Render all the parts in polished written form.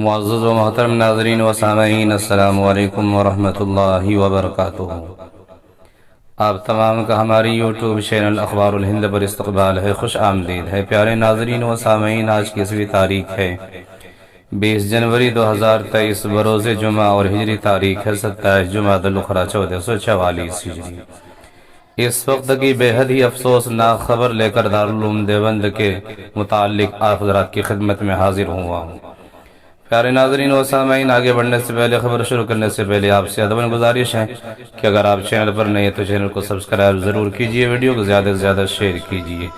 معزز و محترم ناظرین و سامعین، السلام علیکم ورحمۃ اللہ وبرکاتہ۔ آپ تمام کا ہماری یوٹیوب چینل اخبار الہند پر استقبال ہے، خوش آمدید ہے۔ پیارے ناظرین و سامعین، آج کی 20 تاریخ ہے 20 جنوری 2023 بروز جمعہ اور ہجری تاریخ ہے 27 جمادی الاخری 1444 ہجری۔ اس وقت کی بے حد ہی افسوسناک خبر لے کر دارالعلوم دیوبند کے متعلق آپ حضرات کی خدمت میں حاضر ہوا ہوں۔ پیارے ناظرین و سامعین، آگے بڑھنے سے پہلے، خبر شروع کرنے سے پہلے آپ سے ادباً گزارش ہے کہ اگر آپ چینل پر نئے ہیں تو چینل کو سبسکرائب ضرور کیجئے، ویڈیو کو زیادہ سے زیادہ شیئر کیجئے۔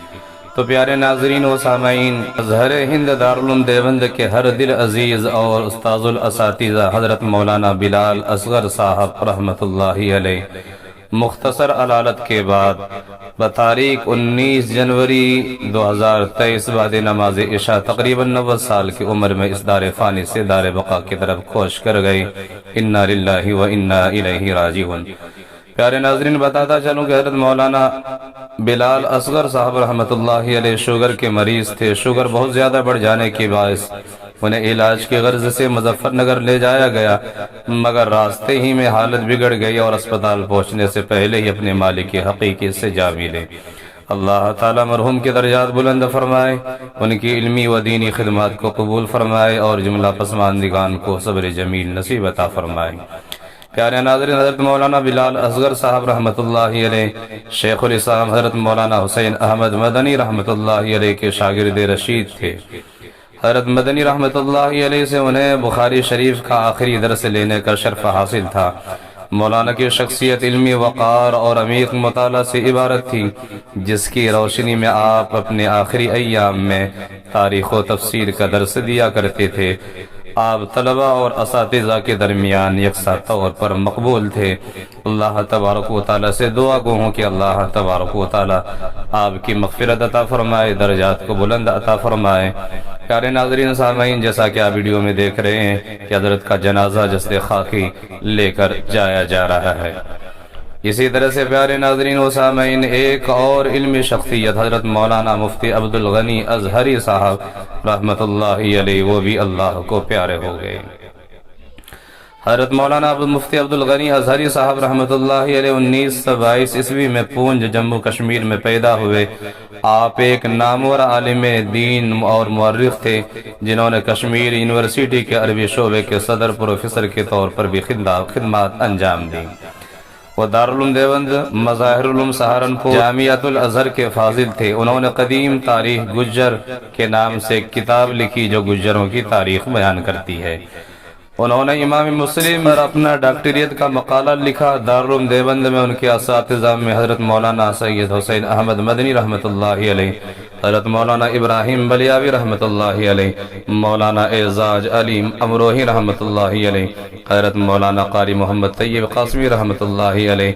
تو پیارے ناظرین و سامعین، ازہر ہند دارالعلوم دیوبند کے ہر دل عزیز اور استاذ الاساتذہ حضرت مولانا بلال اصغر صاحب رحمۃ اللہ علیہ مختصر علالت کے بعد بتاریخ 19 جنوری 2023 بعد نماز عشاء تقریباً 90 سال کی عمر میں اس دار فانی سے دار بقا کی طرف کوش کر گئے۔ انا للہ و انا الیہ راجعون۔ پیارے ناظرین، بتاتا چلوں کہ حضرت مولانا بلال اصغر صاحب رحمۃ اللہ علیہ شوگر کے مریض تھے۔ شوگر بہت زیادہ بڑھ جانے کے باعث انہیں علاج کی غرض سے مظفر نگر لے جایا گیا، مگر راستے ہی میں حالت بگڑ گئی اور اسپتال پہنچنے سے پہلے ہی اپنے مالک حقیقی سے جا ملے۔ اللہ تعالیٰ مرحوم کے درجات بلند فرمائے، ان کی علمی و دینی خدمات کو قبول فرمائے اور جملہ پسماندگان کو صبر جمیل نصیب عطا فرمائے۔ پیارے ناظرین، حضرت مولانا بلال اصغر صاحب رحمۃ اللہ علیہ شیخ الاسلام حضرت مولانا حسین احمد مدنی رحمۃ اللہ علیہ کے شاگرد رشید تھے۔ حضرت مدنی رحمۃ اللہ علیہ سے انہیں بخاری شریف کا آخری درس لینے کا شرف حاصل تھا۔ مولانا کی شخصیت علمی وقار اور عمیق مطالعہ سے عبارت تھی، جس کی روشنی میں آپ اپنے آخری ایام میں تاریخ و تفسیر کا درس دیا کرتے تھے۔ آپ طلبہ اور اساتذہ کے درمیان یکساں طور پر مقبول تھے۔ اللہ تبارک و تعالیٰ سے دعا گو ہوں کہ اللہ تبارک و تعالیٰ آپ کی مغفرت عطا فرمائے، درجات کو بلند عطا فرمائے۔ پیارے ناظرین سامعین، جیسا کہ آپ ویڈیو میں دیکھ رہے ہیں کہ حضرت کا جنازہ جسد خاکی لے کر جایا جا رہا ہے۔ اسی طرح سے پیارے ناظرین و سامعین، ایک اور علمی شخصیت حضرت مولانا مفتی عبدالغنی ازہری صاحب رحمۃ اللہ علیہ، وہ بھی اللہ کو پیارے ہو گئے۔ حضرت مولانا مفتی عبدالغنی ازہری صاحب رحمۃ اللہ علیہ 1922 عیسوی میں پونج جموں کشمیر میں پیدا ہوئے۔ آپ ایک نامور عالم دین اور مورخ تھے، جنہوں نے کشمیر یونیورسٹی کے عربی شعبے کے صدر پروفیسر کے طور پر بھی خدمات انجام دیں۔ وہ دارالعلوم دیوبند، مظاہر العلوم سہارنپور، جامعۃ الازہر کے فاضل تھے۔ انہوں نے قدیم تاریخ گجر کے نام سے ایک کتاب لکھی جو گجروں کی تاریخ بیان کرتی ہے۔ انہوں نے امام مسلم پر اپنا ڈاکٹریٹ کا مقالہ لکھا۔ دارالعلوم دیوبند میں ان کے اساتذہ میں حضرت مولانا سید حسین احمد مدنی رحمۃ اللہ علیہ، حضرت مولانا ابراہیم بلیاوی رحمۃ اللہ علیہ، مولانا اعزاز علیم امروہی رحمۃ اللہ علیہ، حضرت مولانا قاری محمد طیب قاسمی رحمۃ اللہ علیہ،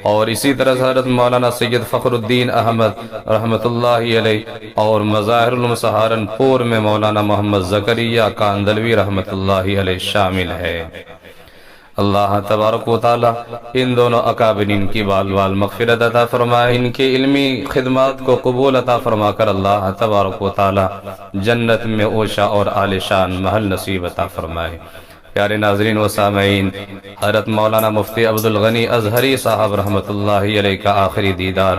اور اسی طرح سے حضرت مولانا سید فخر الدین احمد رحمۃ اللہ علیہ، اور مظاہر العلوم سہارنپور میں مولانا محمد زکریا کاندلوی رحمۃ اللہ علیہ شامل ہے۔ اللہ تبارک و تعالی ان دونوں اکابرین کی بال بال مغفرت عطا فرمائے، ان کی علمی خدمات کو قبول عطا فرما کر اللہ تبارک و تعالی جنت میں اوشا اور عالیشان محل نصیب عطا فرمائے۔ پیارے ناظرین و سامعین، حضرت مولانا مفتی عبدالغنی ازہری صاحب رحمۃ اللہ علیہ کا آخری دیدار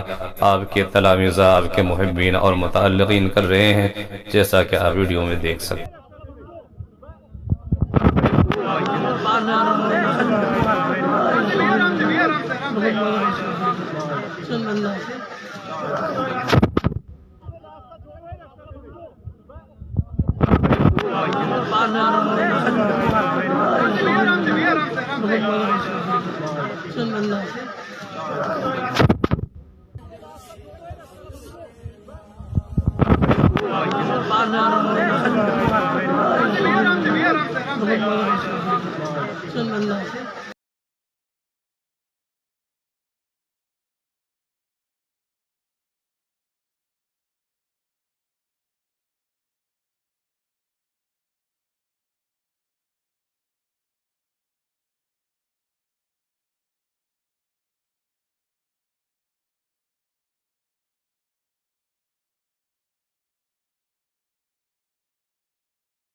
آپ کے تلامذہ، آپ کے محبین اور متعلقین کر رہے ہیں، جیسا کہ آپ ویڈیو میں دیکھ سکتے ہیں۔ اللہ۔ 19 جنوری 2023 بعد نماز عشاء تقریباً 90 سال کی عمر میں اس دار فانی سے دار بقا کی طرف کوش کر گئے۔ انا للہ و انا الیہ راجعون۔ پیارے ناظرین و سامعین، حضرت مولانا بلال اصغر صاحب رحمۃ اللہ علیہ شوگر کے مریض تھے۔ شوگر بہت زیادہ بڑھ جانے کے باعث انہیں علاج کی غرض سے مظفر نگر لے جایا گیا، مگر راستے ہی میں حالت بگڑ گئی اور اسپتال پہنچنے سے پہلے ہی اپنے مالک حقیقی سے جا ملے۔ اللہ تعالیٰ مرحوم کے درجات بلند فرمائے، ان کی علمی و دینی خدمات کو قبول فرمائے اور جملہ پسماندگان کو صبر جمیل نصیب عطا فرمائے۔ پیارے ناظرین سامعین، جیسا کہ آپ ویڈیو میں دیکھ رہے ہیں کہ حضرت کا جنازہ جسد خاکی لے کر جایا جا رہا ہے۔